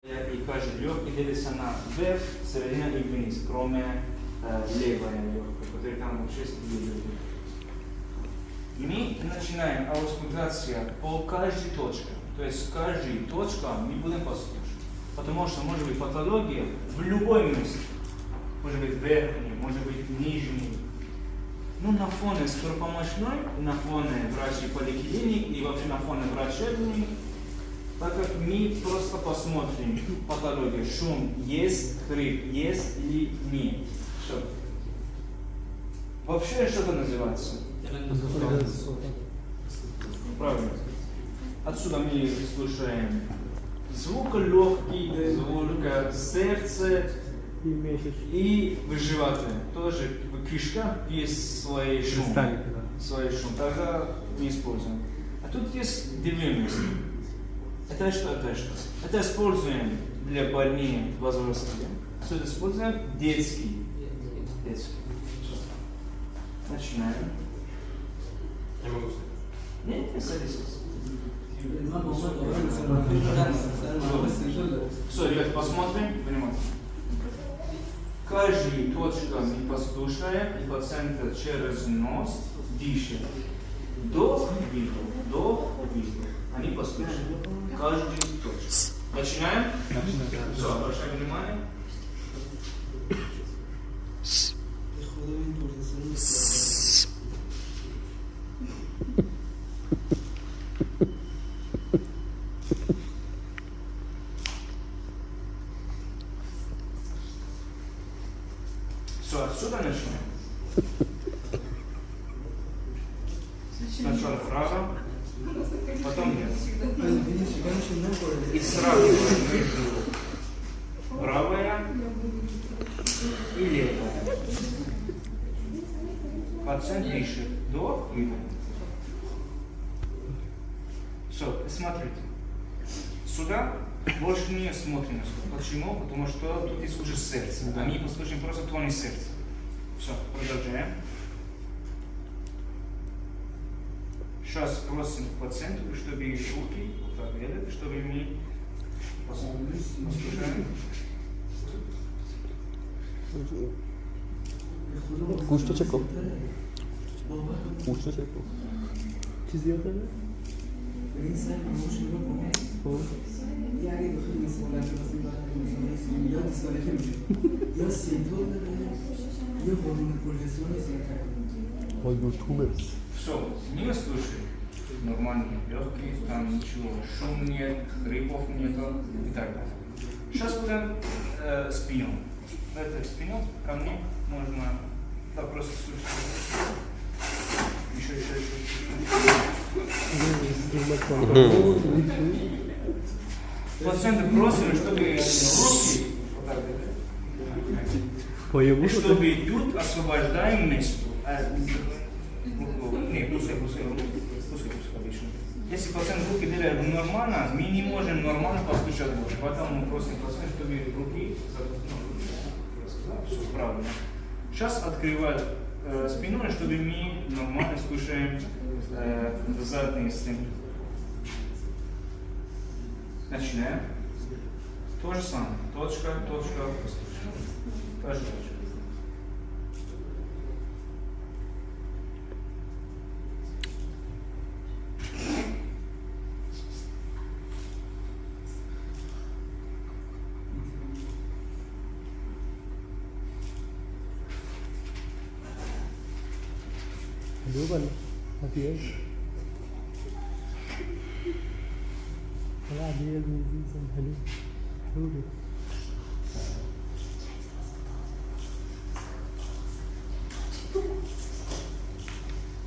И каждый легкий делится на вверх, середина и вниз, кроме левой легкой, которая там вообще две. Мы начинаем аускультацию по каждой точке. То есть каждой точке мы будем послушать. Потому что может быть патология в любой месте. Может быть верхний, может быть нижний. Ну, на фоне скоропомощной, на фоне врачей поликлиник и вообще на фоне врачебных, так как мы просто посмотрим патологию, шум есть, хрип есть или нет. Все. Вообще что это называется? Правильно. Отсюда мы слушаем звук легкий, звук сердца и в животе. Тоже в кишках есть свой шум. Свой шум. Тогда мы используем. А тут есть две места. Это что? Это что? Это используем для больных возрастных. Это используем детский. Начинаем. Я могу сказать. Нет, не садись. Все, ребят, посмотрим. Внимательно. Каждая точка мы послушаем, и пациент через нос дышит. Вдох, выдох, вдох, выдох. Они послушают. Каждую точку. Начинаем? Все, обращаем внимание. Все, отсюда начнем. Сначала право, потом нет. И сравниваем между правая и левая. Пациент дышит. Вдох, выдох. Все, смотрите. Сюда больше не смотрим. Почему? Потому что тут есть уже сердце. А мы послушаем просто тоны сердца. Все, продолжаем. Сейчас просим пациенту, чтобы руки вот так делали, чтобы мы послушаем. Кушта Чеков. Кушта Чеков. Чизи это? Все, не слушай. Нормальные, легкие, там ничего, шум нет, хрипов нету и так далее. Сейчас будем спину. Дайте спину ко мне, можно так просто слушать. Еще. Пациенты просим, чтобы руки вот так, и чтобы идут, освобождаем место. Нет, пускай обычно. Если пациент руки делает нормально, мы не можем нормально послушать больше. Поэтому мы просим пациента, чтобы руки все правильно. Сейчас открывать спину, чтобы мы нормально слушаем задние стены. Начинаем. То же самое. Точка, послушаем. Каждая точка. Dua hati ya. Kalau dia ni sama halu.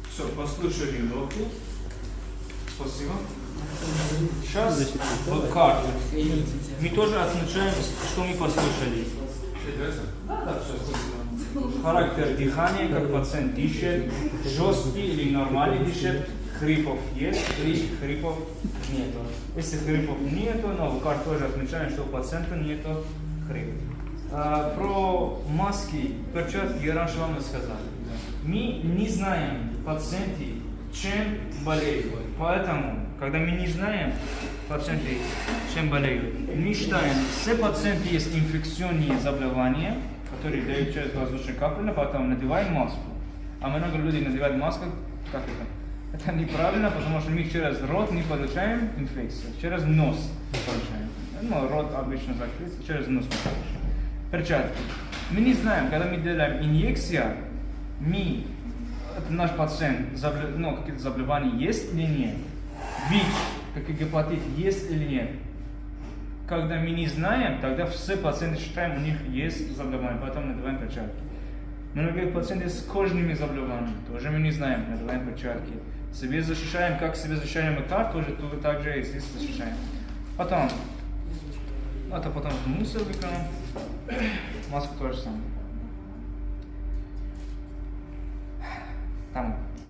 Все, послушали легкие. Спасибо. Сейчас в карту. Мы тоже отмечаем, что мы послушали. Да, все, спасибо. Характер дыхания, как пациент дышит, жесткий или нормальный дышит, хрипов есть или хрипов нету. Если хрипов нету, но в карту тоже отмечаем, что у пациента нету хрипов. Про маски, перчатки я раньше вам сказал. Мы не знаем пациенты, чем болеют. Поэтому, когда мы не знаем пациенты, чем болеют, мы считаем, все пациенты есть инфекционные заболевания, которые дают через воздушные капли, потом надеваем маску. А много людей надевают маску, как это? Это неправильно, потому что мы через рот не получаем инфекцию, через нос получаем. Ну, рот обычно закрыт, через нос мы получаем. Перчатки. Мы не знаем, когда мы делаем инъекцию, это наш пациент, какие-то заболевания есть или нет. ВИЧ, как и гепатит, есть или нет. Когда мы не знаем, тогда все пациенты считаем, у них есть заболевания, поэтому надеваем перчатки. Многие пациенты с кожными заболеваниями, тоже мы не знаем, надеваем перчатки. Себе защищаем, как себе защищаем лекарств, тоже так же и здесь защищаем. Потом в мусор выкинем, маску тоже самое.